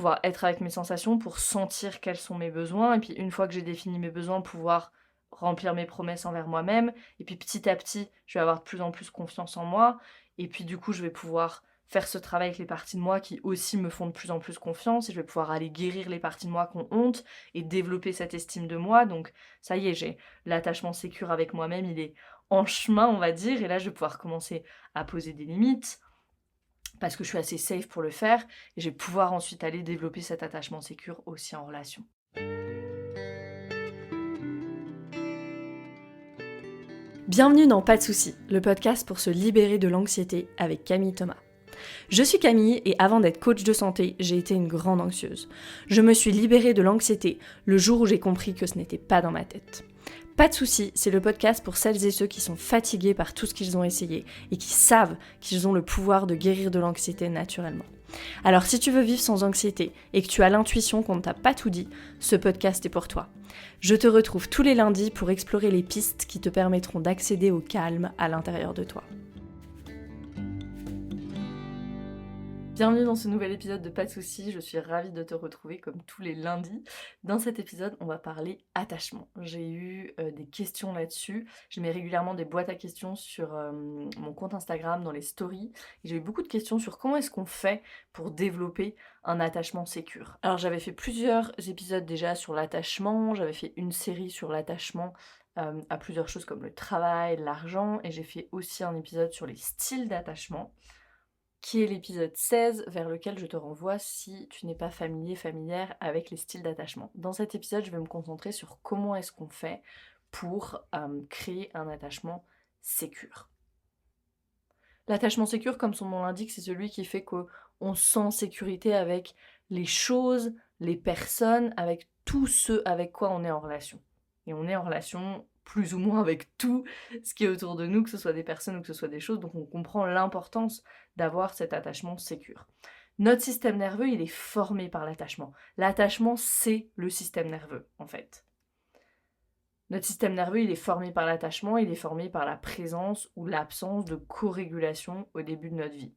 pouvoir être avec mes sensations, pour sentir quels sont mes besoins et puis une fois que j'ai défini mes besoins, pouvoir remplir mes promesses envers moi-même et puis petit à petit, je vais avoir de plus en plus confiance en moi et puis du coup, je vais pouvoir faire ce travail avec les parties de moi qui aussi me font de plus en plus confiance et je vais pouvoir aller guérir les parties de moi qui ont honte et développer cette estime de moi. Donc ça y est, j'ai l'attachement sécure avec moi-même, il est en chemin, on va dire, et là je vais pouvoir commencer à poser des limites parce que je suis assez safe pour le faire et je vais pouvoir ensuite aller développer cet attachement sécure aussi en relation. Bienvenue dans Pas de soucis, le podcast pour se libérer de l'anxiété avec Camille Thomas. Je suis Camille et avant d'être coach de santé, j'ai été une grande anxieuse. Je me suis libérée de l'anxiété le jour où j'ai compris que ce n'était pas dans ma tête. Pas de soucis, c'est le podcast pour celles et ceux qui sont fatigués par tout ce qu'ils ont essayé et qui savent qu'ils ont le pouvoir de guérir de l'anxiété naturellement. Alors si tu veux vivre sans anxiété et que tu as l'intuition qu'on ne t'a pas tout dit, ce podcast est pour toi. Je te retrouve tous les lundis pour explorer les pistes qui te permettront d'accéder au calme à l'intérieur de toi. Bienvenue dans ce nouvel épisode de Pas de soucis, je suis ravie de te retrouver comme tous les lundis. Dans cet épisode, on va parler attachement. J'ai eu des questions là-dessus, je mets régulièrement des boîtes à questions sur mon compte Instagram, dans les stories. Et j'ai eu beaucoup de questions sur comment est-ce qu'on fait pour développer un attachement sécure. Alors j'avais fait plusieurs épisodes déjà sur l'attachement, j'avais fait une série sur l'attachement à plusieurs choses comme le travail, l'argent, et j'ai fait aussi un épisode sur les styles d'attachement, qui est l'épisode 16 vers lequel je te renvoie si tu n'es pas familière avec les styles d'attachement. Dans cet épisode, je vais me concentrer sur comment est-ce qu'on fait pour créer un attachement sécure. L'attachement sécure, comme son nom l'indique, c'est celui qui fait qu'on se sent en sécurité avec les choses, les personnes, avec tout ce avec quoi on est en relation. Et on est en relation plus ou moins avec tout ce qui est autour de nous, que ce soit des personnes ou que ce soit des choses, donc on comprend l'importance d'avoir cet attachement sécure. Notre système nerveux, il est formé par l'attachement. L'attachement, c'est le système nerveux, en fait. Notre système nerveux, il est formé par l'attachement, il est formé par la présence ou l'absence de corégulation au début de notre vie.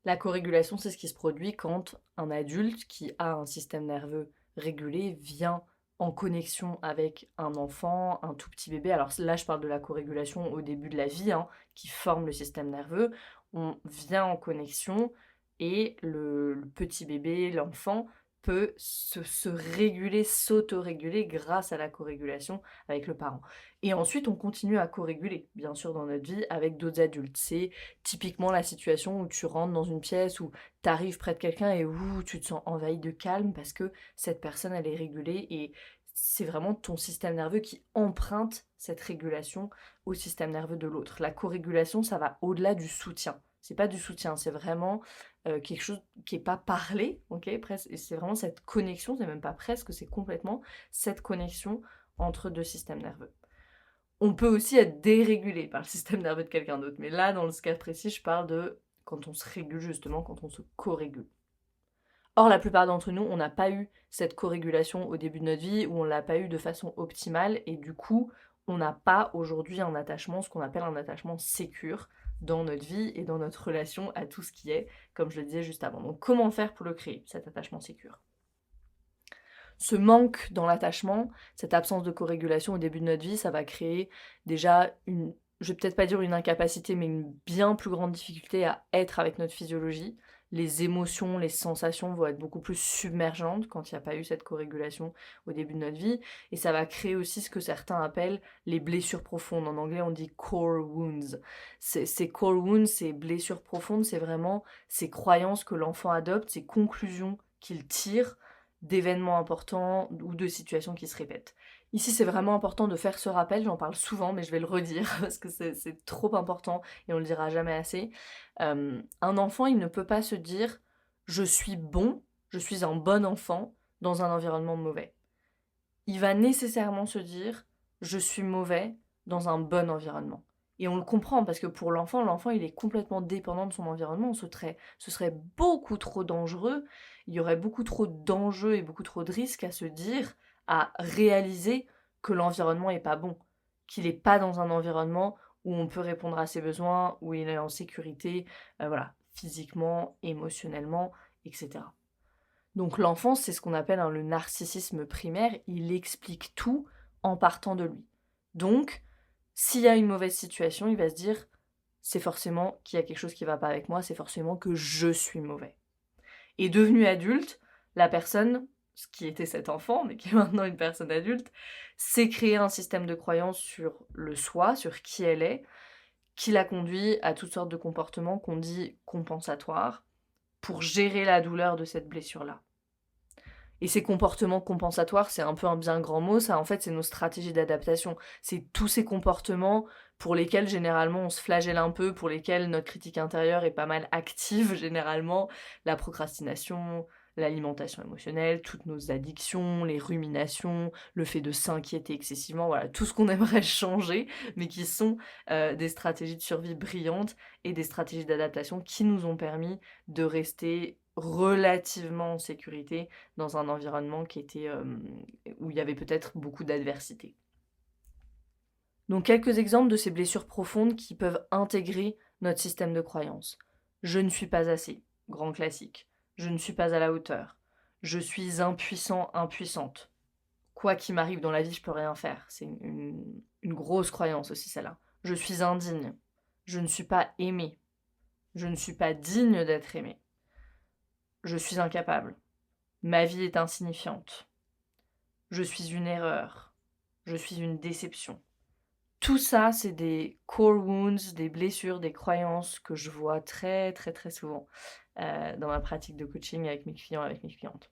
La corégulation, c'est ce qui se produit quand un adulte qui a un système nerveux régulé vient en connexion avec un enfant, un tout petit bébé. Alors là, je parle de la corégulation au début de la vie, qui forme le système nerveux. On vient en connexion et le petit bébé, l'enfant, peut se réguler, s'auto-réguler grâce à la corégulation avec le parent. Et ensuite, on continue à co-réguler, bien sûr, dans notre vie avec d'autres adultes. C'est typiquement la situation où tu rentres dans une pièce, où tu arrives près de quelqu'un et où tu te sens envahi de calme parce que cette personne, elle est régulée et c'est vraiment ton système nerveux qui emprunte cette régulation au système nerveux de l'autre. La co-régulation, ça va au-delà du soutien. C'est pas du soutien, c'est vraiment quelque chose qui n'est pas parlé, ok, et c'est vraiment cette connexion, c'est même pas presque, c'est complètement cette connexion entre deux systèmes nerveux. On peut aussi être dérégulé par le système nerveux de quelqu'un d'autre, mais là, dans ce cas précis, je parle de quand on se régule justement, quand on se co-régule. Or, la plupart d'entre nous, on n'a pas eu cette co-régulation au début de notre vie, ou on l'a pas eu de façon optimale, et du coup, on n'a pas aujourd'hui un attachement, ce qu'on appelle un attachement sécure, dans notre vie et dans notre relation à tout ce qui est, comme je le disais juste avant. Donc comment faire pour le créer, cet attachement sécure ? Ce manque dans l'attachement, cette absence de corrégulation au début de notre vie, ça va créer déjà je vais peut-être pas dire une incapacité, mais une bien plus grande difficulté à être avec notre physiologie. Les émotions, les sensations vont être beaucoup plus submergentes quand il n'y a pas eu cette corrégulation au début de notre vie. Et ça va créer aussi ce que certains appellent les blessures profondes. En anglais, on dit core wounds. Ces core wounds, ces blessures profondes, c'est vraiment ces croyances que l'enfant adopte, ces conclusions qu'il tire d'événements importants ou de situations qui se répètent. Ici, c'est vraiment important de faire ce rappel, j'en parle souvent, mais je vais le redire parce que c'est trop important et on le dira jamais assez. Un enfant, il ne peut pas se dire « je suis bon, je suis un bon enfant » dans un environnement mauvais. Il va nécessairement se dire « je suis mauvais dans un bon environnement ». Et on le comprend parce que pour l'enfant, il est complètement dépendant de son environnement. Ce serait beaucoup trop dangereux. Il y aurait beaucoup trop d'enjeux et beaucoup trop de risques à se dire, à réaliser que l'environnement est pas bon, qu'il n'est pas dans un environnement où on peut répondre à ses besoins, où il est en sécurité, voilà, physiquement, émotionnellement, etc. Donc l'enfance, c'est ce qu'on appelle le narcissisme primaire, il explique tout en partant de lui. Donc, s'il y a une mauvaise situation, il va se dire, c'est forcément qu'il y a quelque chose qui ne va pas avec moi, c'est forcément que je suis mauvais. Et devenu adulte, la personne, ce qui était cet enfant, mais qui est maintenant une personne adulte, s'est créé un système de croyance sur le soi, sur qui elle est, qui l'a conduit à toutes sortes de comportements qu'on dit compensatoires, pour gérer la douleur de cette blessure-là. Et ces comportements compensatoires, c'est un peu un bien grand mot, ça en fait c'est nos stratégies d'adaptation. C'est tous ces comportements pour lesquels généralement on se flagelle un peu, pour lesquels notre critique intérieure est pas mal active généralement. La procrastination, l'alimentation émotionnelle, toutes nos addictions, les ruminations, le fait de s'inquiéter excessivement, voilà, tout ce qu'on aimerait changer, mais qui sont des stratégies de survie brillantes et des stratégies d'adaptation qui nous ont permis de rester relativement en sécurité dans un environnement qui était, où il y avait peut-être beaucoup d'adversité. Donc quelques exemples de ces blessures profondes qui peuvent intégrer notre système de croyance. Je ne suis pas assez, grand classique. Je ne suis pas à la hauteur. Je suis impuissant, impuissante. Quoi qu'il m'arrive dans la vie, je peux rien faire. C'est une grosse croyance aussi, celle-là. Je suis indigne. Je ne suis pas aimé. Je ne suis pas digne d'être aimé. Je suis incapable. Ma vie est insignifiante. Je suis une erreur. Je suis une déception. Tout ça, c'est des core wounds, des blessures, des croyances que je vois très très très souvent dans ma pratique de coaching avec mes clients, avec mes clientes.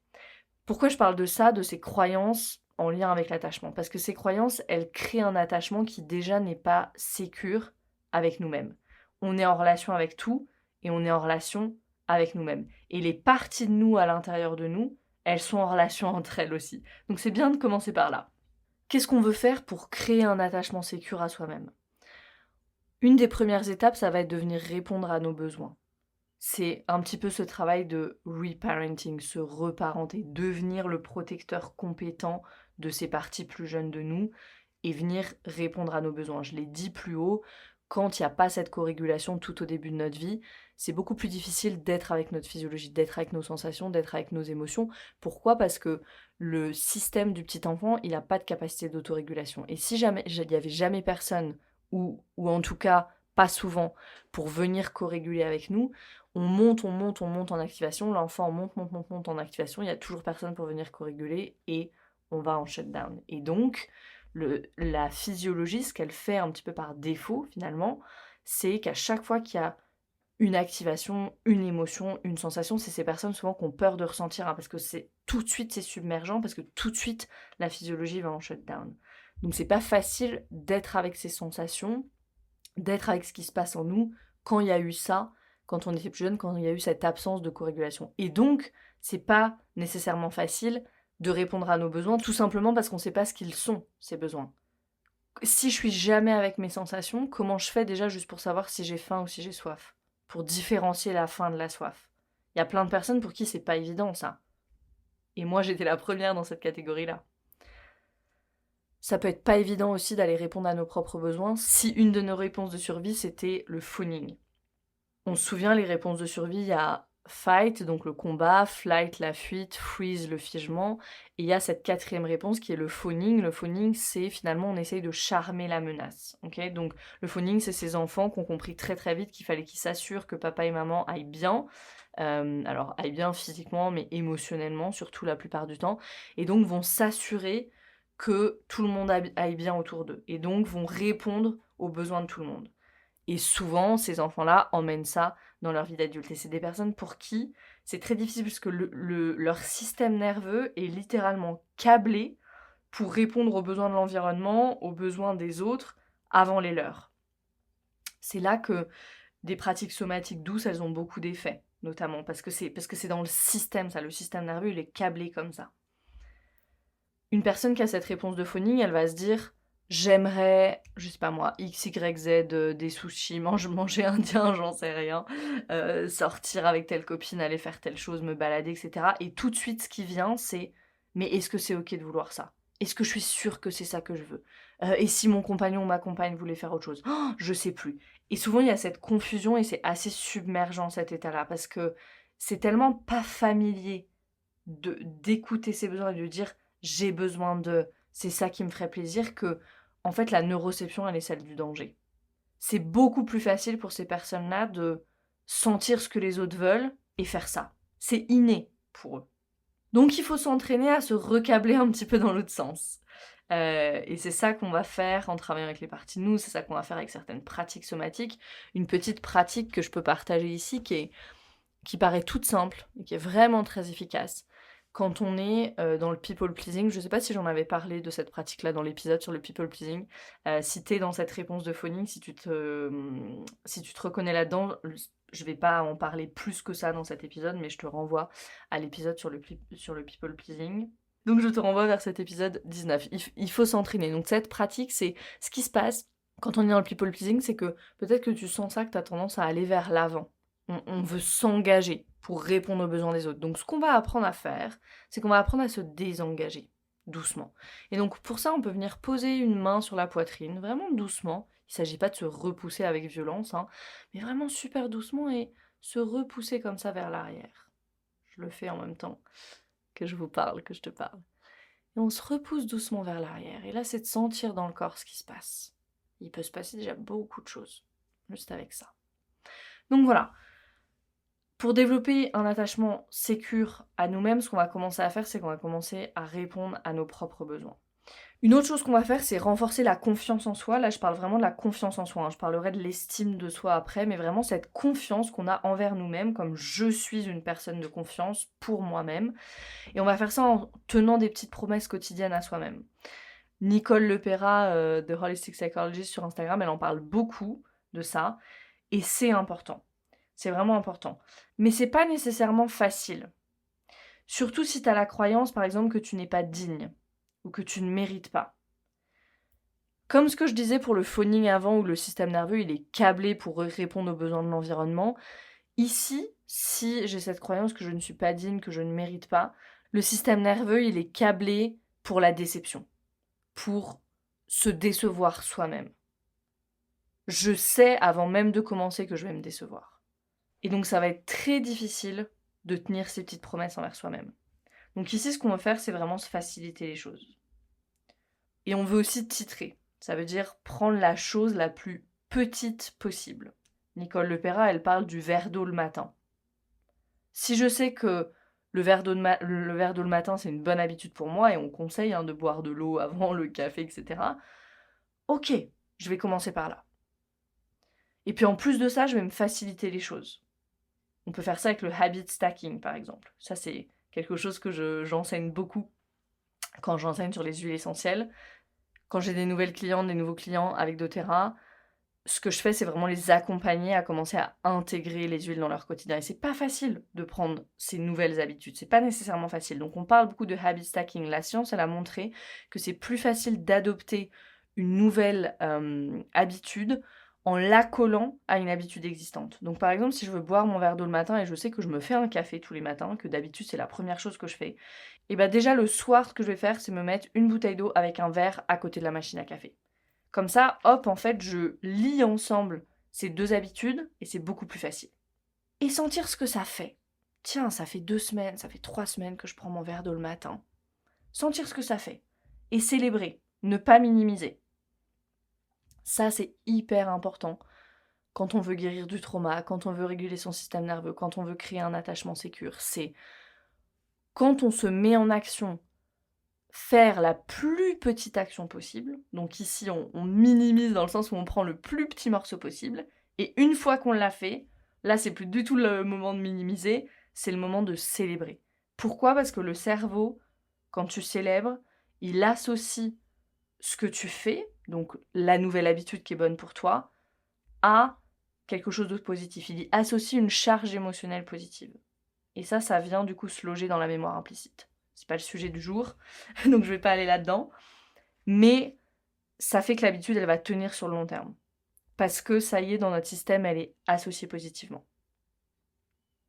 Pourquoi je parle de ça, de ces croyances en lien avec l'attachement? Parce que ces croyances, elles créent un attachement qui déjà n'est pas sécure avec nous-mêmes. On est en relation avec tout et on est en relation avec nous-mêmes. Et les parties de nous à l'intérieur de nous, elles sont en relation entre elles aussi. Donc c'est bien de commencer par là. Qu'est-ce qu'on veut faire pour créer un attachement sécure à soi-même? Une des premières étapes, ça va être de venir répondre à nos besoins. C'est un petit peu ce travail de reparenting, se reparenter, devenir le protecteur compétent de ces parties plus jeunes de nous et venir répondre à nos besoins. Je l'ai dit plus haut, quand il n'y a pas cette corrégulation tout au début de notre vie, c'est beaucoup plus difficile d'être avec notre physiologie, d'être avec nos sensations, d'être avec nos émotions. Pourquoi? Parce que le système du petit enfant, il n'a pas de capacité d'autorégulation. Et si jamais il n'y avait jamais personne, ou en tout cas pas souvent, pour venir co-réguler avec nous, on monte en activation, l'enfant monte en activation, il n'y a toujours personne pour venir co-réguler et on va en shutdown. Et donc, la physiologie, ce qu'elle fait un petit peu par défaut finalement, c'est qu'à chaque fois qu'il y a une activation, une émotion, une sensation, c'est ces personnes souvent qui ont peur de ressentir, hein, parce que c'est tout de suite c'est submergent, parce que tout de suite la physiologie va en shutdown. Donc c'est pas facile d'être avec ces sensations, d'être avec ce qui se passe en nous quand il y a eu ça, quand on était plus jeune, quand il y a eu cette absence de corrégulation. Et donc, c'est pas nécessairement facile de répondre à nos besoins, tout simplement parce qu'on ne sait pas ce qu'ils sont, ces besoins. Si je suis jamais avec mes sensations, comment je fais déjà juste pour savoir si j'ai faim ou si j'ai soif? Pour différencier la faim de la soif. Il y a plein de personnes pour qui c'est pas évident ça. Et moi j'étais la première dans cette catégorie-là. Ça peut être pas évident aussi d'aller répondre à nos propres besoins si une de nos réponses de survie c'était le phoning. On se souvient, les réponses de survie, il y a fight, donc le combat, flight, la fuite, freeze, le figement, et il y a cette quatrième réponse qui est le phoning. Le phoning, c'est finalement on essaye de charmer la menace. Okay, donc le phoning, c'est ces enfants qui ont compris très très vite qu'il fallait qu'ils s'assurent que papa et maman aillent bien, alors aillent bien physiquement, mais émotionnellement, surtout la plupart du temps, et donc vont s'assurer que tout le monde aille bien autour d'eux, et donc vont répondre aux besoins de tout le monde. Et souvent, ces enfants-là emmènent ça dans leur vie d'adulte. Et c'est des personnes pour qui c'est très difficile parce que leur système nerveux est littéralement câblé pour répondre aux besoins de l'environnement, aux besoins des autres, avant les leurs. C'est là que des pratiques somatiques douces, elles ont beaucoup d'effets, notamment parce que c'est dans le système, ça. Le système nerveux, il est câblé comme ça. Une personne qui a cette réponse de phoning, elle va se dire j'aimerais, je sais pas moi, X, Y, Z, des sushis, manger indien, j'en sais rien, sortir avec telle copine, aller faire telle chose, me balader, etc. Et tout de suite, ce qui vient, c'est mais est-ce que c'est ok de vouloir ça? Est-ce que je suis sûre que c'est ça que je veux? Et si mon compagnon ou ma compagne voulait faire autre chose? Oh, je sais plus. Et souvent, il y a cette confusion et c'est assez submergent cet état-là parce que c'est tellement pas familier d'écouter ses besoins et de dire j'ai besoin de, c'est ça qui me ferait plaisir, que en fait la neuroception elle est celle du danger. C'est beaucoup plus facile pour ces personnes-là de sentir ce que les autres veulent et faire ça. C'est inné pour eux. Donc il faut s'entraîner à se recabler un petit peu dans l'autre sens. Et c'est ça qu'on va faire en travaillant avec les parties de nous, c'est ça qu'on va faire avec certaines pratiques somatiques. Une petite pratique que je peux partager ici qui paraît toute simple et qui est vraiment très efficace. Quand on est dans le people pleasing, je ne sais pas si j'en avais parlé de cette pratique-là dans l'épisode sur le people pleasing, si tu es dans cette réponse de phoning, si tu te reconnais là-dedans, je vais pas en parler plus que ça dans cet épisode, mais je te renvoie à l'épisode sur le people pleasing. Donc je te renvoie vers cet épisode 19. Il faut s'entraîner. Donc cette pratique, c'est ce qui se passe quand on est dans le people pleasing, c'est que peut-être que tu sens ça, que tu as tendance à aller vers l'avant. On veut s'engager pour répondre aux besoins des autres. Donc ce qu'on va apprendre à faire, c'est qu'on va apprendre à se désengager doucement. Et donc pour ça, on peut venir poser une main sur la poitrine, vraiment doucement. Il ne s'agit pas de se repousser avec violence, mais vraiment super doucement et se repousser comme ça vers l'arrière. Je le fais en même temps que je vous parle, que je te parle. Et on se repousse doucement vers l'arrière. Et là, c'est de sentir dans le corps ce qui se passe. Il peut se passer déjà beaucoup de choses, juste avec ça. Donc voilà. Pour développer un attachement sécure à nous-mêmes, ce qu'on va commencer à faire, c'est qu'on va commencer à répondre à nos propres besoins. Une autre chose qu'on va faire, c'est renforcer la confiance en soi. Là, je parle vraiment de la confiance en soi. Je parlerai de l'estime de soi après, mais vraiment cette confiance qu'on a envers nous-mêmes, comme je suis une personne de confiance pour moi-même. Et on va faire ça en tenant des petites promesses quotidiennes à soi-même. Nicole Lepera de Holistic Psychologist sur Instagram, elle en parle beaucoup de ça. Et c'est important. C'est vraiment important. Mais c'est pas nécessairement facile. Surtout si tu as la croyance, par exemple, que tu n'es pas digne ou que tu ne mérites pas. Comme ce que je disais pour le phoning avant, où le système nerveux il est câblé pour répondre aux besoins de l'environnement, ici, si j'ai cette croyance que je ne suis pas digne, que je ne mérite pas, le système nerveux il est câblé pour la déception, pour se décevoir soi-même. Je sais avant même de commencer que je vais me décevoir. Et donc ça va être très difficile de tenir ces petites promesses envers soi-même. Donc ici, ce qu'on va faire, c'est vraiment se faciliter les choses. Et on veut aussi titrer. Ça veut dire prendre la chose la plus petite possible. Nicole Lepera, elle parle du verre d'eau le matin. Si je sais que le verre d'eau le matin, c'est une bonne habitude pour moi, et on conseille de boire de l'eau avant le café, etc. Ok, je vais commencer par là. Et puis en plus de ça, je vais me faciliter les choses. On peut faire ça avec le habit stacking, par exemple. Ça, c'est quelque chose que j'enseigne beaucoup quand j'enseigne sur les huiles essentielles. Quand j'ai des nouvelles clientes, des nouveaux clients avec doTERRA, ce que je fais, c'est vraiment les accompagner à commencer à intégrer les huiles dans leur quotidien. Et c'est pas facile de prendre ces nouvelles habitudes. C'est pas nécessairement facile. Donc on parle beaucoup de habit stacking. La science, elle a montré que c'est plus facile d'adopter une nouvelle habitude en l'accolant à une habitude existante. Donc par exemple, si je veux boire mon verre d'eau le matin et je sais que je me fais un café tous les matins, que d'habitude c'est la première chose que je fais, et bien déjà le soir, ce que je vais faire, c'est me mettre une bouteille d'eau avec un verre à côté de la machine à café. Comme ça, hop, en fait, je lie ensemble ces deux habitudes et c'est beaucoup plus facile. Et sentir ce que ça fait. Tiens, ça fait 2 semaines, ça fait 3 semaines que je prends mon verre d'eau le matin. Sentir ce que ça fait. Et célébrer, ne pas minimiser. Ça, c'est hyper important quand on veut guérir du trauma, quand on veut réguler son système nerveux, quand on veut créer un attachement sécure. C'est quand on se met en action, faire la plus petite action possible. Donc ici, on minimise dans le sens où on prend le plus petit morceau possible. Et une fois qu'on l'a fait, là, c'est plus du tout le moment de minimiser, c'est le moment de célébrer. Pourquoi ? Parce que le cerveau, quand tu célèbres, il associe ce que tu fais, donc la nouvelle habitude qui est bonne pour toi, à quelque chose d'autre positif. Il y associe une charge émotionnelle positive. Et ça vient du coup se loger dans la mémoire implicite. C'est pas le sujet du jour, donc je vais pas aller là-dedans. Mais ça fait que l'habitude, elle va tenir sur le long terme. Parce que ça y est, dans notre système, elle est associée positivement.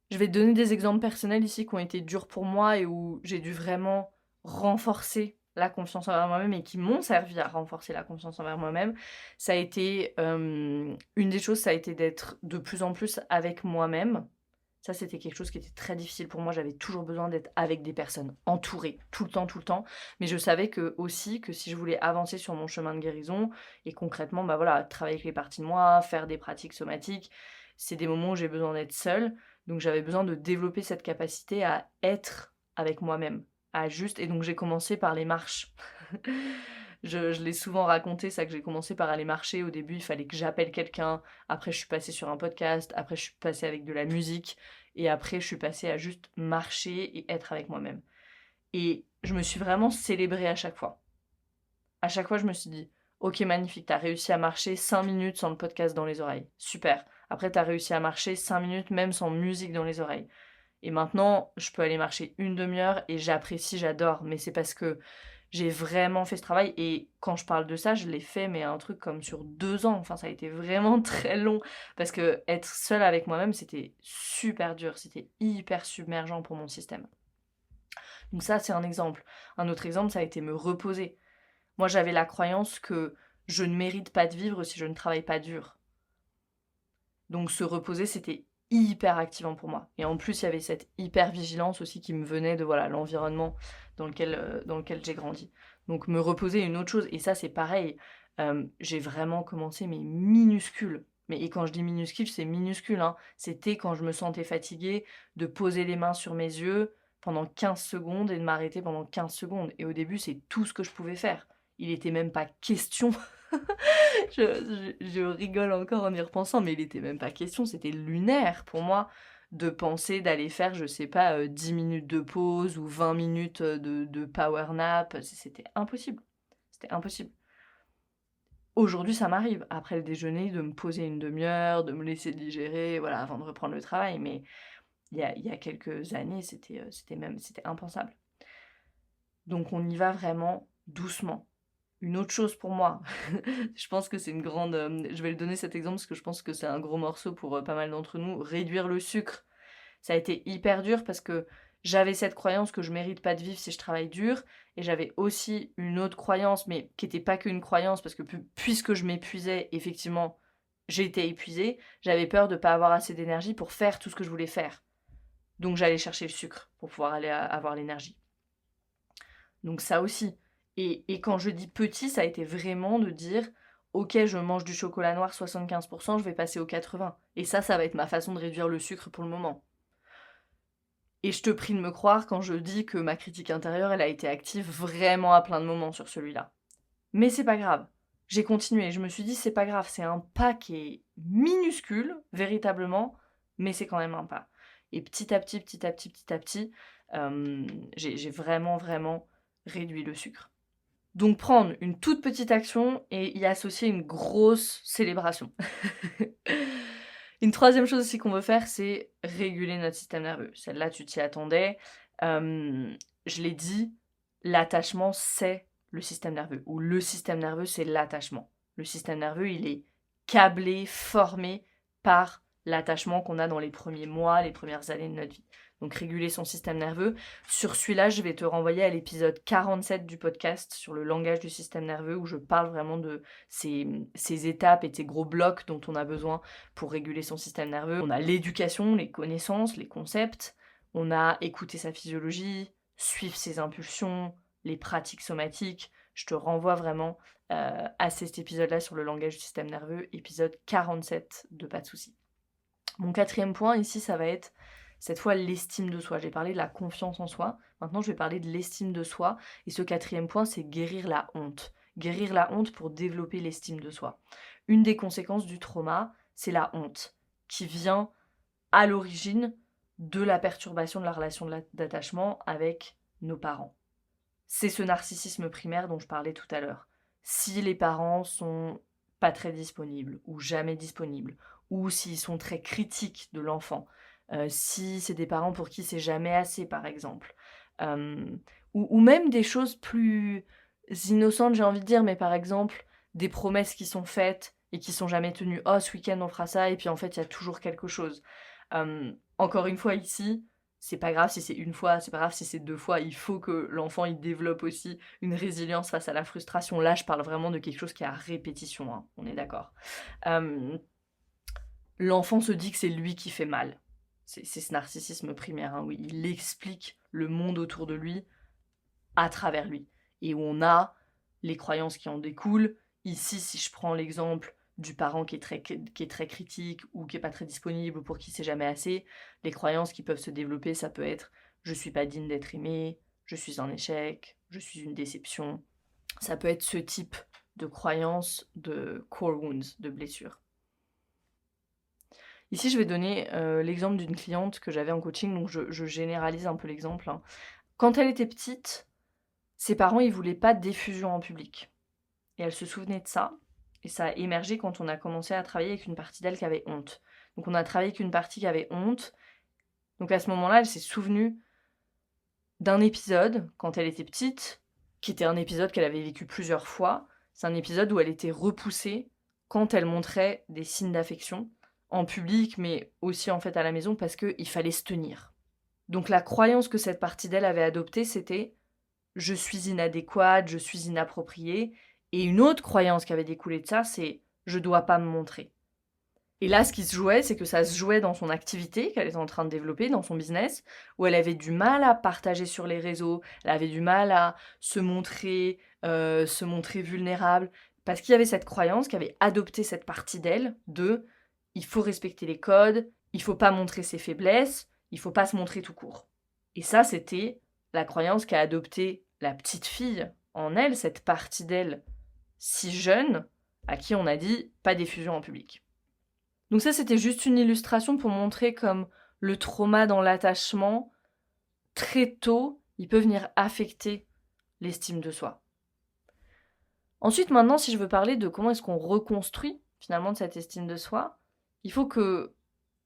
Je vais te donner des exemples personnels ici qui ont été durs pour moi et où j'ai dû vraiment renforcer la confiance envers moi-même et qui m'ont servi à renforcer la confiance envers moi-même. Ça a été, une des choses, ça a été d'être de plus en plus avec moi-même Ça, c'était quelque chose qui était très difficile pour moi. J'avais toujours besoin d'être avec des personnes, entourée, tout le temps, tout le temps. Mais je savais que aussi que si je voulais avancer sur mon chemin de guérison et concrètement, bah voilà, travailler avec les parties de moi, faire des pratiques somatiques, c'est des moments où j'ai besoin d'être seule. Donc j'avais besoin de développer cette capacité à être avec moi-même, à juste. Et donc j'ai commencé par les marches. Je l'ai souvent raconté, ça, que j'ai commencé par aller marcher. Au début, il fallait que j'appelle quelqu'un. Après, je suis passée sur un podcast. Après, je suis passée avec de la musique. Et après, je suis passée à juste marcher et être avec moi-même. Et je me suis vraiment célébrée à chaque fois. À chaque fois, je me suis dit, ok, magnifique, t'as réussi à marcher 5 minutes sans le podcast dans les oreilles. Super. Après, t'as réussi à marcher 5 minutes même sans musique dans les oreilles. Et maintenant, je peux aller marcher une demi-heure et j'apprécie, j'adore. Mais c'est parce que j'ai vraiment fait ce travail. Et quand je parle de ça, je l'ai fait, mais un truc comme sur 2 ans. Enfin, ça a été vraiment très long. Parce que être seule avec moi-même, c'était super dur. C'était hyper submergent pour mon système. Donc ça, c'est un exemple. Un autre exemple, ça a été me reposer. Moi, j'avais la croyance que je ne mérite pas de vivre si je ne travaille pas dur. Donc se reposer, c'était hyper activant pour moi. Et en plus, il y avait cette hyper vigilance aussi qui me venait de voilà l'environnement dans lequel j'ai grandi. Donc me reposer est une autre chose. Et ça, c'est pareil. J'ai vraiment commencé, mais minuscule. Mais et quand je dis minuscule, c'est minuscule. Hein. C'était quand je me sentais fatiguée de poser les mains sur mes yeux pendant 15 secondes et de m'arrêter pendant 15 secondes. Et au début, c'est tout ce que je pouvais faire. Il n'était même pas question je rigole encore en y repensant, mais il était même pas question, c'était lunaire pour moi de penser d'aller faire, je sais pas, 10 minutes de pause ou 20 minutes de power nap. C'était impossible. C'était impossible. Aujourd'hui, ça m'arrive, après le déjeuner, de me poser une demi-heure, de me laisser digérer, voilà, avant de reprendre le travail. Mais il y a quelques années, c'était impensable. Donc on y va vraiment doucement. Une autre chose pour moi, je pense que c'est une grande... je vais le donner cet exemple parce que je pense que c'est un gros morceau pour pas mal d'entre nous. Réduire le sucre, ça a été hyper dur parce que j'avais cette croyance que je mérite pas de vivre si je travaille dur. Et j'avais aussi une autre croyance, mais qui n'était pas qu'une croyance, parce que puisque je m'épuisais, effectivement, j'étais épuisée. J'avais peur de ne pas avoir assez d'énergie pour faire tout ce que je voulais faire. Donc j'allais chercher le sucre pour pouvoir aller avoir l'énergie. Donc ça aussi. Et quand je dis petit, ça a été vraiment de dire, ok, je mange du chocolat noir 75%, je vais passer au 80%. Et ça va être ma façon de réduire le sucre pour le moment. Et je te prie de me croire quand je dis que ma critique intérieure, elle a été active vraiment à plein de moments sur celui-là. Mais c'est pas grave. J'ai continué. Je me suis dit, c'est pas grave, c'est un pas qui est minuscule, véritablement, mais c'est quand même un pas. Et petit à petit, petit à petit, petit à petit, j'ai vraiment, vraiment réduit le sucre. Donc prendre une toute petite action et y associer une grosse célébration. Une troisième chose aussi qu'on veut faire, c'est réguler notre système nerveux. Celle-là, tu t'y attendais. Je l'ai dit, l'attachement, c'est le système nerveux. Ou le système nerveux, c'est l'attachement. Le système nerveux, il est câblé, formé par l'attachement qu'on a dans les premiers mois, les premières années de notre vie. Donc réguler son système nerveux. Sur celui-là, je vais te renvoyer à l'épisode 47 du podcast sur le langage du système nerveux où je parle vraiment de ces étapes et de ces gros blocs dont on a besoin pour réguler son système nerveux. On a l'éducation, les connaissances, les concepts. On a écouté sa physiologie, suivre ses impulsions, les pratiques somatiques. Je te renvoie vraiment à cet épisode-là sur le langage du système nerveux, épisode 47 de Pas de soucis. Mon quatrième point ici, ça va être cette fois l'estime de soi. J'ai parlé de la confiance en soi. Maintenant, je vais parler de l'estime de soi. Et ce quatrième point, c'est guérir la honte. Guérir la honte pour développer l'estime de soi. Une des conséquences du trauma, c'est la honte, qui vient à l'origine de la perturbation de la relation d'attachement avec nos parents. C'est ce narcissisme primaire dont je parlais tout à l'heure. Si les parents sont pas très disponibles ou jamais disponibles, ou s'ils sont très critiques de l'enfant, si c'est des parents pour qui c'est jamais assez par exemple, ou même des choses plus innocentes j'ai envie de dire, mais par exemple des promesses qui sont faites et qui sont jamais tenues. Oh, ce week-end on fera ça et puis en fait il y a toujours quelque chose. Encore une fois ici, c'est pas grave si c'est une fois, c'est pas grave si c'est 2 fois, il faut que l'enfant il développe aussi une résilience face à la frustration. Là, je parle vraiment de quelque chose qui est à répétition, hein, on est d'accord. L'enfant se dit que c'est lui qui fait mal. c'est ce narcissisme primaire, hein, où il explique le monde autour de lui à travers lui. Et où on a les croyances qui en découlent. Ici, si je prends l'exemple du parent qui est très critique ou qui n'est pas très disponible ou pour qui c'est jamais assez, les croyances qui peuvent se développer, ça peut être « je suis pas digne d'être aimé »,« je suis un échec »,« je suis une déception ». Ça peut être ce type de croyances de core wounds, de blessures. Ici, je vais donner l'exemple d'une cliente que j'avais en coaching, donc je généralise un peu l'exemple, hein. Quand elle était petite, ses parents, ils voulaient pas d'effusion en public. Et elle se souvenait de ça. Et ça a émergé quand on a commencé à travailler avec une partie d'elle qui avait honte. Donc on a travaillé avec une partie qui avait honte. Donc à ce moment-là, elle s'est souvenue d'un épisode, quand elle était petite, qui était un épisode qu'elle avait vécu plusieurs fois. C'est un épisode où elle était repoussée quand elle montrait des signes d'affection, en public, mais aussi en fait à la maison, parce qu'il fallait se tenir. Donc la croyance que cette partie d'elle avait adoptée, c'était « je suis inadéquate, je suis inappropriée ». Et une autre croyance qui avait découlé de ça, c'est « je dois pas me montrer ». Et là, ce qui se jouait, c'est que ça se jouait dans son activité qu'elle était en train de développer, dans son business, où elle avait du mal à partager sur les réseaux, elle avait du mal à se montrer vulnérable, parce qu'il y avait cette croyance qui avait adopté cette partie d'elle de « il faut respecter les codes, il faut pas montrer ses faiblesses, il faut pas se montrer tout court ». Et ça, c'était la croyance qu'a adoptée la petite fille en elle, cette partie d'elle si jeune, à qui on a dit « pas d'effusion en public ». Donc ça, c'était juste une illustration pour montrer comme le trauma dans l'attachement, très tôt, il peut venir affecter l'estime de soi. Ensuite, maintenant, si je veux parler de comment est-ce qu'on reconstruit finalement de cette estime de soi, il faut que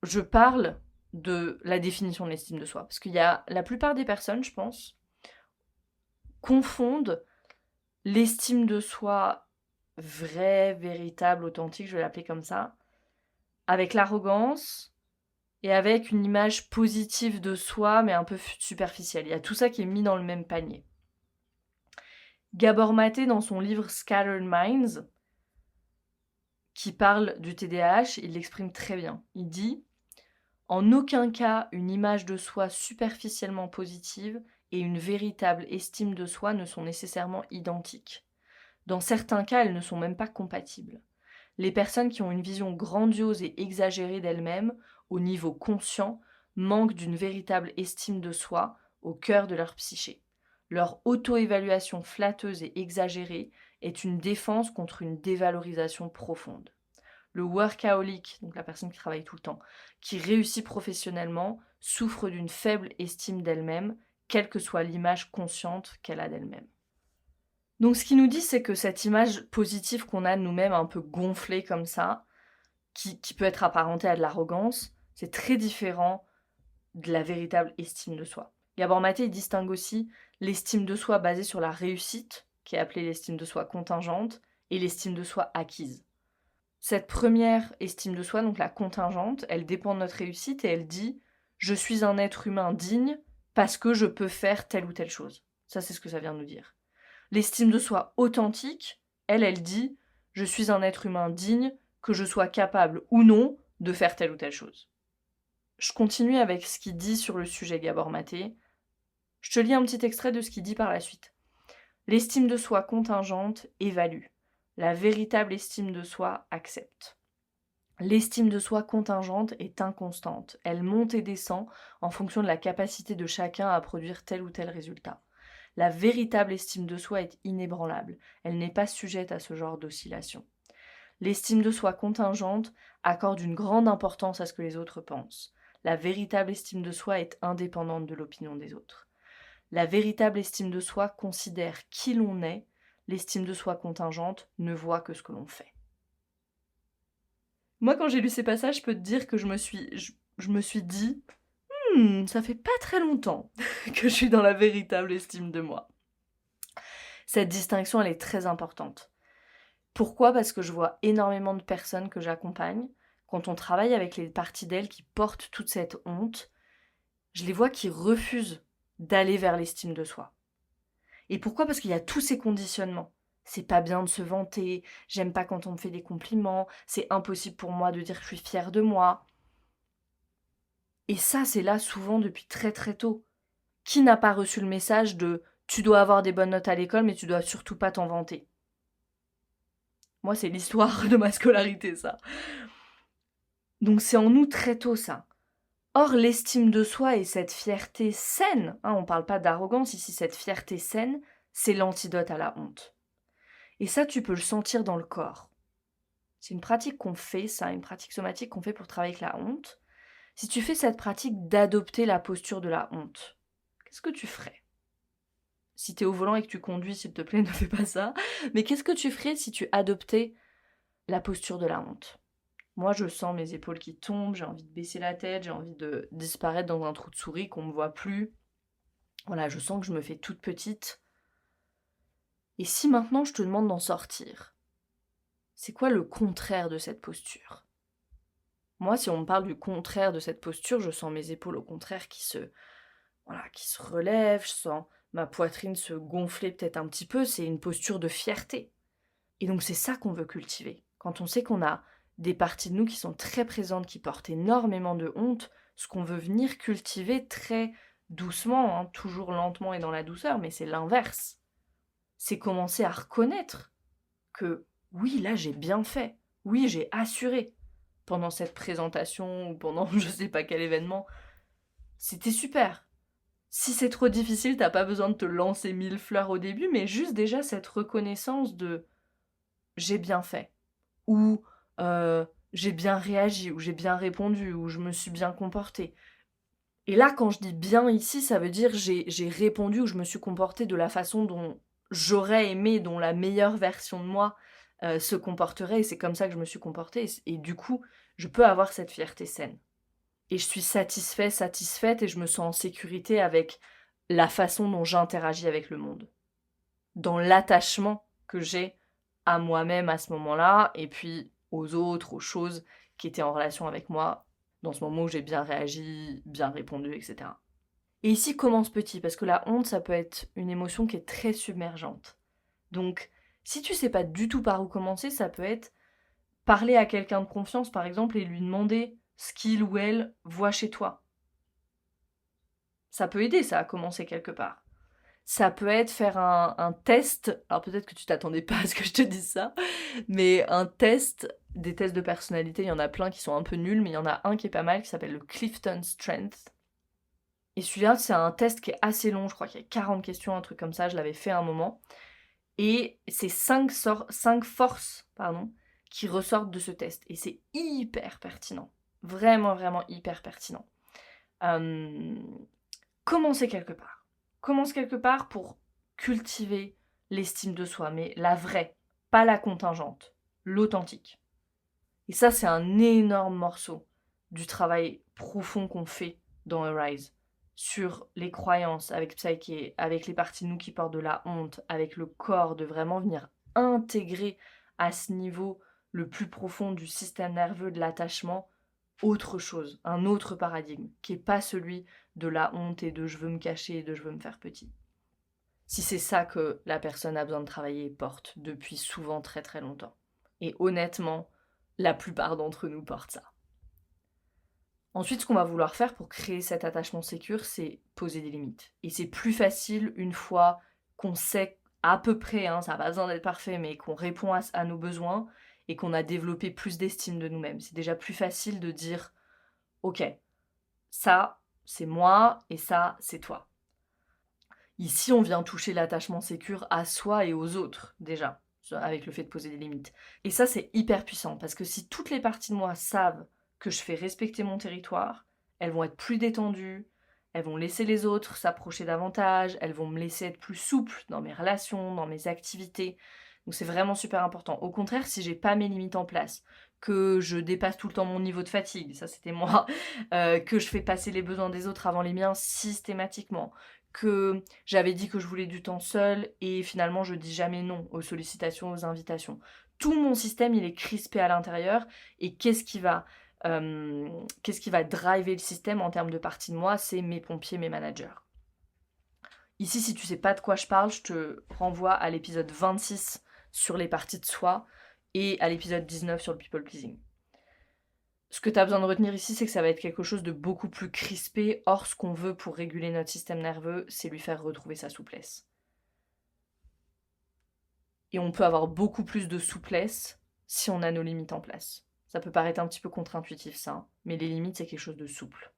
je parle de la définition de l'estime de soi. Parce qu'il y a la plupart des personnes, je pense, confondent l'estime de soi vraie, véritable, authentique, je vais l'appeler comme ça, avec l'arrogance et avec une image positive de soi, mais un peu superficielle. Il y a tout ça qui est mis dans le même panier. Gabor Maté, dans son livre Scattered Minds, qui parle du TDAH, il l'exprime très bien. Il dit « En aucun cas, une image de soi superficiellement positive et une véritable estime de soi ne sont nécessairement identiques. Dans certains cas, elles ne sont même pas compatibles. Les personnes qui ont une vision grandiose et exagérée d'elles-mêmes, au niveau conscient, manquent d'une véritable estime de soi au cœur de leur psyché. Leur auto-évaluation flatteuse et exagérée est une défense contre une dévalorisation profonde. Le workaholic, donc la personne qui travaille tout le temps, qui réussit professionnellement, souffre d'une faible estime d'elle-même, quelle que soit l'image consciente qu'elle a d'elle-même. » Donc ce qu'il nous dit, c'est que cette image positive qu'on a de nous-mêmes, un peu gonflée comme ça, qui peut être apparentée à de l'arrogance, c'est très différent de la véritable estime de soi. Gabor Maté, il distingue aussi l'estime de soi basée sur la réussite, qui est appelée l'estime de soi contingente, et l'estime de soi acquise. Cette première estime de soi, donc la contingente, elle dépend de notre réussite et elle dit « je suis un être humain digne parce que je peux faire telle ou telle chose ». Ça, c'est ce que ça vient de nous dire. L'estime de soi authentique, elle dit « je suis un être humain digne, que je sois capable ou non de faire telle ou telle chose ». Je continue avec ce qu'il dit sur le sujet Gabor Maté. Je te lis un petit extrait de ce qu'il dit par la suite. L'estime de soi contingente évalue. La véritable estime de soi accepte. L'estime de soi contingente est inconstante. Elle monte et descend en fonction de la capacité de chacun à produire tel ou tel résultat. La véritable estime de soi est inébranlable. Elle n'est pas sujette à ce genre d'oscillation. L'estime de soi contingente accorde une grande importance à ce que les autres pensent. La véritable estime de soi est indépendante de l'opinion des autres. La véritable estime de soi considère qui l'on est. L'estime de soi contingente ne voit que ce que l'on fait. Moi, quand j'ai lu ces passages, je peux te dire que je me suis dit ça fait pas très longtemps que je suis dans la véritable estime de moi. Cette distinction, elle est très importante. Pourquoi ? Parce que je vois énormément de personnes que j'accompagne. Quand on travaille avec les parties d'elles qui portent toute cette honte, je les vois qui refusent d'aller vers l'estime de soi. Et pourquoi ? Parce qu'il y a tous ces conditionnements. C'est pas bien de se vanter, j'aime pas quand on me fait des compliments, c'est impossible pour moi de dire que je suis fière de moi. Et ça, c'est là souvent depuis très très tôt. Qui n'a pas reçu le message de tu dois avoir des bonnes notes à l'école, mais tu dois surtout pas t'en vanter? Moi, c'est l'histoire de ma scolarité, ça. Donc c'est en nous très tôt, ça. Or, l'estime de soi et cette fierté saine, on parle pas d'arrogance ici, cette fierté saine, c'est l'antidote à la honte. Et ça, tu peux le sentir dans le corps. C'est une pratique qu'on fait, ça, une pratique somatique qu'on fait pour travailler avec la honte. Si tu fais cette pratique d'adopter la posture de la honte, qu'est-ce que tu ferais? Si t'es au volant et que tu conduis, s'il te plaît, ne fais pas ça. Mais qu'est-ce que tu ferais si tu adoptais la posture de la honte? Moi, je sens mes épaules qui tombent, j'ai envie de baisser la tête, j'ai envie de disparaître dans un trou de souris, qu'on me voit plus. Voilà, je sens que je me fais toute petite. Et si maintenant je te demande d'en sortir, c'est quoi le contraire de cette posture? Moi, si on me parle du contraire de cette posture, je sens mes épaules au contraire qui se relèvent, je sens ma poitrine se gonfler peut-être un petit peu, c'est une posture de fierté. Et donc c'est ça qu'on veut cultiver. Quand on sait qu'on a des parties de nous qui sont très présentes, qui portent énormément de honte, ce qu'on veut venir cultiver très doucement, toujours lentement et dans la douceur, mais c'est l'inverse. C'est commencer à reconnaître que oui, là j'ai bien fait, oui, j'ai assuré pendant cette présentation ou pendant je sais pas quel événement. C'était super. Si c'est trop difficile, t'as pas besoin de te lancer 1000 fleurs au début, mais juste déjà cette reconnaissance de j'ai bien fait, ou j'ai bien réagi, ou j'ai bien répondu, ou je me suis bien comportée. Et là, quand je dis bien ici, ça veut dire j'ai répondu ou je me suis comportée de la façon dont j'aurais aimé, dont la meilleure version de moi se comporterait, et c'est comme ça que je me suis comportée, et du coup, je peux avoir cette fierté saine. Et je suis satisfaite, et je me sens en sécurité avec la façon dont j'interagis avec le monde. Dans l'attachement que j'ai à moi-même à ce moment-là, et puis aux autres, aux choses qui étaient en relation avec moi, dans ce moment où j'ai bien réagi, bien répondu, etc. Et ici commence petit, parce que la honte, ça peut être une émotion qui est très submergente. Donc, si tu sais pas du tout par où commencer, ça peut être parler à quelqu'un de confiance, par exemple, et lui demander ce qu'il ou elle voit chez toi. Ça peut aider, ça, à commencer quelque part. Ça peut être faire un test, alors peut-être que tu t'attendais pas à ce que je te dise ça, mais un test, des tests de personnalité, il y en a plein qui sont un peu nuls, mais il y en a un qui est pas mal, qui s'appelle le Clifton Strength. Et celui-là, c'est un test qui est assez long, je crois qu'il y a 40 questions, un truc comme ça, je l'avais fait à un moment. Et c'est 5 forces qui ressortent de ce test. Et c'est hyper pertinent. Vraiment, vraiment hyper pertinent. Commencez quelque part. Commence quelque part pour cultiver l'estime de soi, mais la vraie, pas la contingente, l'authentique. Et ça, c'est un énorme morceau du travail profond qu'on fait dans Arise sur les croyances avec Psyche, avec les parties de nous qui portent de la honte, avec le corps, de vraiment venir intégrer à ce niveau le plus profond du système nerveux de l'attachement autre chose, un autre paradigme, qui n'est pas celui de la honte et de je veux me cacher et de je veux me faire petit. Si c'est ça que la personne a besoin de travailler et porte depuis souvent très très longtemps. Et honnêtement, la plupart d'entre nous portent ça. Ensuite, ce qu'on va vouloir faire pour créer cet attachement sécure, c'est poser des limites. Et c'est plus facile une fois qu'on sait à peu près, ça n'a pas besoin d'être parfait, mais qu'on répond à nos besoins et qu'on a développé plus d'estime de nous-mêmes. C'est déjà plus facile de dire « Ok, ça, c'est moi et ça, c'est toi. » Ici, on vient toucher l'attachement sécure à soi et aux autres, déjà, avec le fait de poser des limites. Et ça, c'est hyper puissant, parce que si toutes les parties de moi savent que je fais respecter mon territoire, elles vont être plus détendues, elles vont laisser les autres s'approcher davantage, elles vont me laisser être plus souple dans mes relations, dans mes activités. Donc c'est vraiment super important. Au contraire, si j'ai pas mes limites en place, que je dépasse tout le temps mon niveau de fatigue, ça c'était moi, que je fais passer les besoins des autres avant les miens systématiquement, que j'avais dit que je voulais du temps seul et finalement je dis jamais non aux sollicitations, aux invitations. Tout mon système il est crispé à l'intérieur et qu'est-ce qui va driver le système en termes de partie de moi? C'est mes pompiers, mes managers. Ici, si tu sais pas de quoi je parle, je te renvoie à l'épisode 26 sur les parties de soi et à l'épisode 19 sur le people pleasing. Ce que tu as besoin de retenir ici, c'est que ça va être quelque chose de beaucoup plus crispé. Or, ce qu'on veut pour réguler notre système nerveux, c'est lui faire retrouver sa souplesse. Et on peut avoir beaucoup plus de souplesse si on a nos limites en place. Ça peut paraître un petit peu contre-intuitif ça, hein, mais les limites, c'est quelque chose de souple.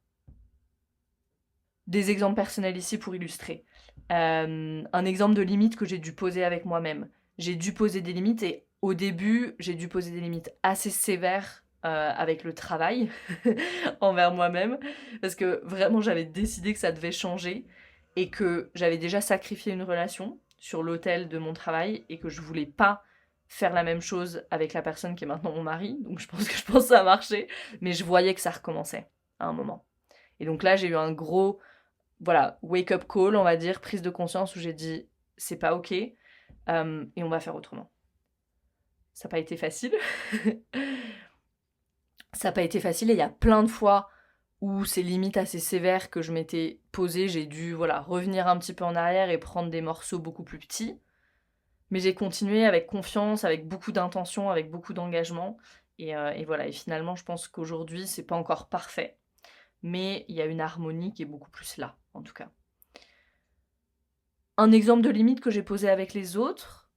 Des exemples personnels ici pour illustrer. Un exemple de limite que j'ai dû poser avec moi-même. J'ai dû poser des limites et au début, j'ai dû poser des limites assez sévères avec le travail envers moi-même parce que vraiment j'avais décidé que ça devait changer et que j'avais déjà sacrifié une relation sur l'autel de mon travail et que je voulais pas faire la même chose avec la personne qui est maintenant mon mari. Donc je pense que ça a marché, mais je voyais que ça recommençait à un moment. Et donc là, j'ai eu un gros wake-up call, on va dire, prise de conscience où j'ai dit c'est pas ok et on va faire autrement. Ça n'a pas été facile. Ça n'a pas été facile et il y a plein de fois où ces limites assez sévères que je m'étais posées, j'ai dû revenir un petit peu en arrière et prendre des morceaux beaucoup plus petits. Mais j'ai continué avec confiance, avec beaucoup d'intention, avec beaucoup d'engagement. Et voilà, et finalement, je pense qu'aujourd'hui, c'est pas encore parfait. Mais il y a une harmonie qui est beaucoup plus là, en tout cas. Un exemple de limite que j'ai posé avec les autres,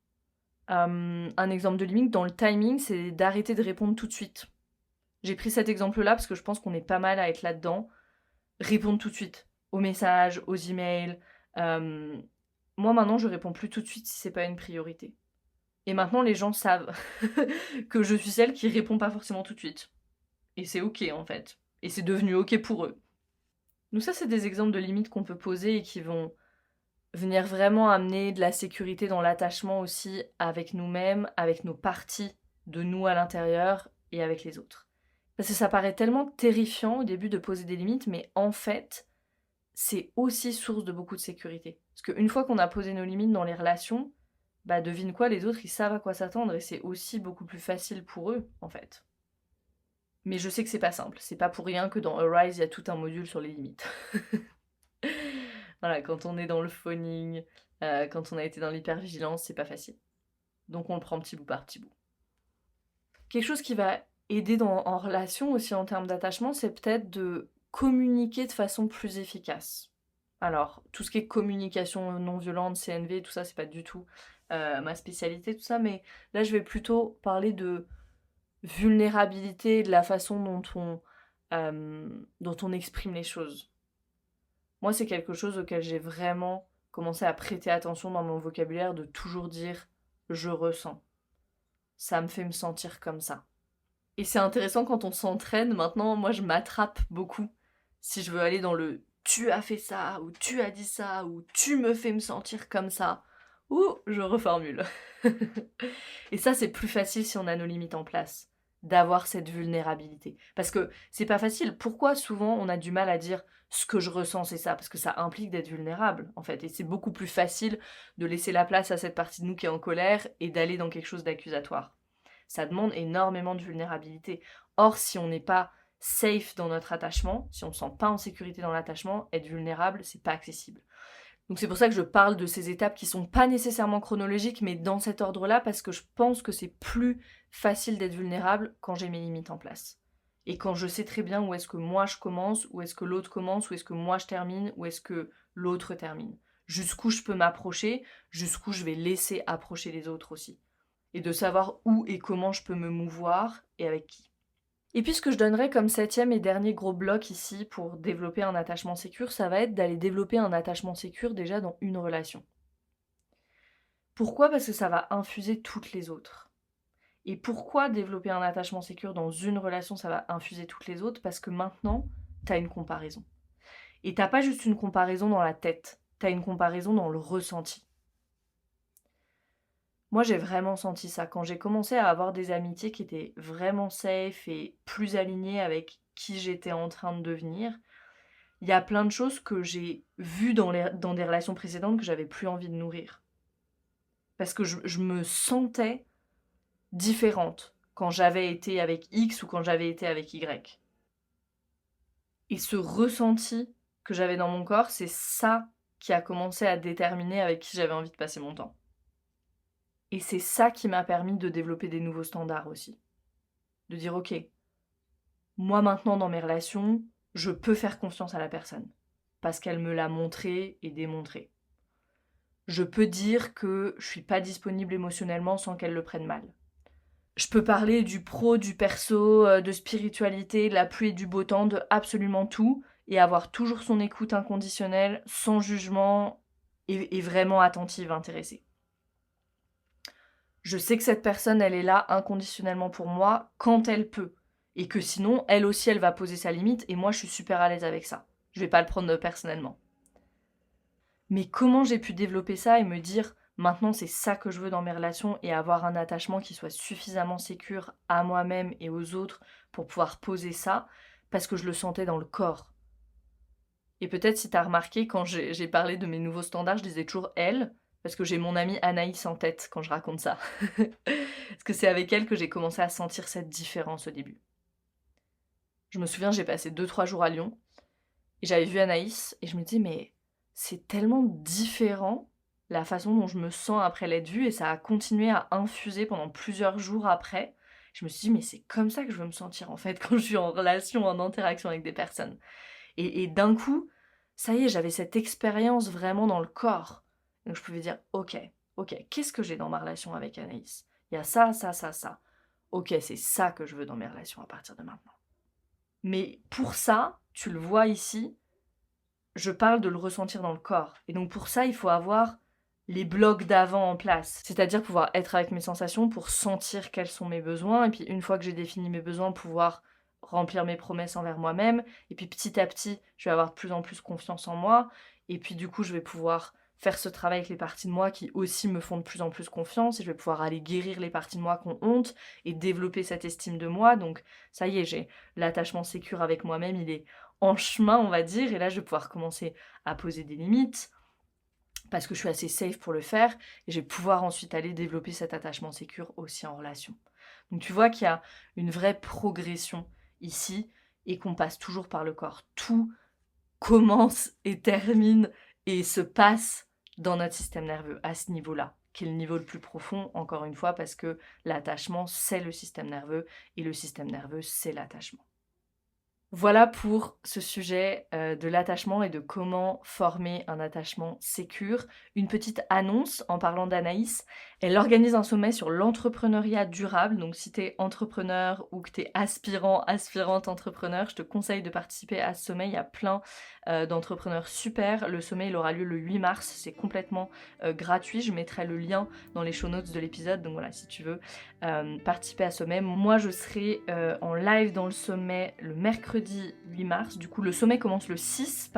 un exemple de limite dans le timing, c'est d'arrêter de répondre tout de suite. J'ai pris cet exemple-là parce que je pense qu'on est pas mal à être là-dedans. Répondre tout de suite aux messages, aux emails. Moi, maintenant, je réponds plus tout de suite si c'est pas une priorité. Et maintenant, les gens savent que je suis celle qui répond pas forcément tout de suite. Et c'est ok, en fait. Et c'est devenu ok pour eux. Donc ça, c'est des exemples de limites qu'on peut poser et qui vont venir vraiment amener de la sécurité dans l'attachement aussi avec nous-mêmes, avec nos parties de nous à l'intérieur et avec les autres. Parce que ça paraît tellement terrifiant au début de poser des limites, mais en fait, c'est aussi source de beaucoup de sécurité. Parce qu'une fois qu'on a posé nos limites dans les relations, bah devine quoi, les autres, ils savent à quoi s'attendre et c'est aussi beaucoup plus facile pour eux, en fait. Mais je sais que c'est pas simple. C'est pas pour rien que dans Arise, il y a tout un module sur les limites. Voilà, quand on est dans le phoning, quand on a été dans l'hypervigilance, c'est pas facile. Donc on le prend petit bout par petit bout. Quelque chose qui va aider en relation aussi en termes d'attachement, c'est peut-être de communiquer de façon plus efficace. Alors, tout ce qui est communication non violente, CNV, tout ça, c'est pas du tout ma spécialité, tout ça, mais là, je vais plutôt parler de vulnérabilité, de la façon dont on exprime les choses. Moi, c'est quelque chose auquel j'ai vraiment commencé à prêter attention dans mon vocabulaire, de toujours dire je ressens. Ça me fait me sentir comme ça. Et c'est intéressant quand on s'entraîne. Maintenant, moi, je m'attrape beaucoup. Si je veux aller dans le tu as fait ça, ou tu as dit ça, ou tu me fais me sentir comme ça, ou je reformule. Et ça, c'est plus facile si on a nos limites en place, d'avoir cette vulnérabilité. Parce que c'est pas facile. Pourquoi souvent on a du mal à dire ce que je ressens, c'est ça? Parce que ça implique d'être vulnérable, en fait. Et c'est beaucoup plus facile de laisser la place à cette partie de nous qui est en colère et d'aller dans quelque chose d'accusatoire. Ça demande énormément de vulnérabilité. Or, si on n'est pas safe dans notre attachement, si on ne se sent pas en sécurité dans l'attachement, être vulnérable, c'est pas accessible. Donc c'est pour ça que je parle de ces étapes qui sont pas nécessairement chronologiques, mais dans cet ordre-là, parce que je pense que c'est plus facile d'être vulnérable quand j'ai mes limites en place. Et quand je sais très bien où est-ce que moi je commence, où est-ce que l'autre commence, où est-ce que moi je termine, où est-ce que l'autre termine. Jusqu'où je peux m'approcher, jusqu'où je vais laisser approcher les autres aussi. Et de savoir où et comment je peux me mouvoir et avec qui. Et puis ce que je donnerais comme septième et dernier gros bloc ici pour développer un attachement sécure, ça va être d'aller développer un attachement sécure déjà dans une relation. Pourquoi? Parce que ça va infuser toutes les autres. Et pourquoi développer un attachement sécure dans une relation, ça va infuser toutes les autres? Parce que maintenant, t'as une comparaison. Et t'as pas juste une comparaison dans la tête, t'as une comparaison dans le ressenti. Moi, j'ai vraiment senti ça. Quand j'ai commencé à avoir des amitiés qui étaient vraiment safe et plus alignées avec qui j'étais en train de devenir, il y a plein de choses que j'ai vues dans des relations précédentes que j'avais plus envie de nourrir. Parce que je me sentais différente quand j'avais été avec X ou quand j'avais été avec Y. Et ce ressenti que j'avais dans mon corps, c'est ça qui a commencé à déterminer avec qui j'avais envie de passer mon temps. Et c'est ça qui m'a permis de développer des nouveaux standards aussi. De dire ok, moi maintenant dans mes relations, je peux faire confiance à la personne parce qu'elle me l'a montré et démontré. Je peux dire que je suis pas disponible émotionnellement sans qu'elle le prenne mal. Je peux parler du pro, du perso, de spiritualité, de la pluie et du beau temps, de absolument tout, et avoir toujours son écoute inconditionnelle, sans jugement, et vraiment attentive, intéressée. Je sais que cette personne, elle est là inconditionnellement pour moi quand elle peut. Et que sinon, elle aussi, elle va poser sa limite, et moi, je suis super à l'aise avec ça. Je vais pas le prendre personnellement. Mais comment j'ai pu développer ça et me dire, maintenant, c'est ça que je veux dans mes relations, et avoir un attachement qui soit suffisamment sécure à moi-même et aux autres pour pouvoir poser ça, parce que je le sentais dans le corps. Et peut-être si t'as remarqué, quand j'ai parlé de mes nouveaux standards, je disais toujours elle, parce que j'ai mon amie Anaïs en tête quand je raconte ça. Parce que c'est avec elle que j'ai commencé à sentir cette différence au début. Je me souviens, j'ai passé 2-3 jours à Lyon, et j'avais vu Anaïs, et je me dis, mais c'est tellement différent la façon dont je me sens après l'être vue, et ça a continué à infuser pendant plusieurs jours après. Je me suis dit, mais c'est comme ça que je veux me sentir en fait quand je suis en relation, en interaction avec des personnes. Et d'un coup, ça y est, j'avais cette expérience vraiment dans le corps. Donc je pouvais dire, ok, qu'est-ce que j'ai dans ma relation avec Anaïs? Il y a ça, ça, ça, ça. Ok, c'est ça que je veux dans mes relations à partir de maintenant. Mais pour ça, tu le vois ici, je parle de le ressentir dans le corps. Et donc pour ça, il faut avoir les blocs d'avant en place. C'est-à-dire pouvoir être avec mes sensations pour sentir quels sont mes besoins. Et puis une fois que j'ai défini mes besoins, pouvoir remplir mes promesses envers moi-même. Et puis petit à petit, je vais avoir de plus en plus confiance en moi. Et puis du coup, je vais pouvoir faire ce travail avec les parties de moi qui aussi me font de plus en plus confiance. Et je vais pouvoir aller guérir les parties de moi qui ont honte et développer cette estime de moi. Donc ça y est, j'ai l'attachement sécure avec moi-même, il est en chemin, on va dire, et là je vais pouvoir commencer à poser des limites parce que je suis assez safe pour le faire, et je vais pouvoir ensuite aller développer cet attachement sécure aussi en relation. Donc tu vois qu'il y a une vraie progression ici et qu'on passe toujours par le corps. Tout commence et termine et se passe dans notre système nerveux à ce niveau-là, qui est le niveau le plus profond, encore une fois, parce que l'attachement, c'est le système nerveux et le système nerveux, c'est l'attachement. Voilà pour ce sujet de l'attachement et de comment former un attachement sécure. Une petite annonce en parlant d'Anaïs. Elle organise un sommet sur l'entrepreneuriat durable. Donc si tu es entrepreneur ou que tu es aspirante entrepreneur, je te conseille de participer à ce sommet. Il y a plein d'entrepreneurs super. Le sommet il aura lieu le 8 mars. C'est complètement gratuit. Je mettrai le lien dans les show notes de l'épisode. Donc voilà, si tu veux participer à ce sommet. Moi je serai en live dans le sommet le mercredi 8 mars. Du coup, le sommet commence le 6,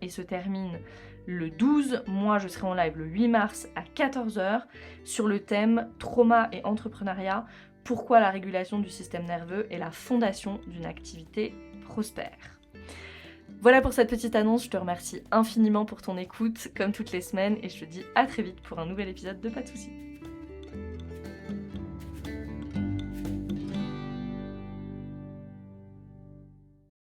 et se termine le 12. Moi, je serai en live le 8 mars à 14h sur le thème trauma et entrepreneuriat. Pourquoi la régulation du système nerveux est la fondation d'une activité prospère. Voilà pour cette petite annonce. Je te remercie infiniment pour ton écoute, comme toutes les semaines, et je te dis à très vite pour un nouvel épisode de Pas de soucis.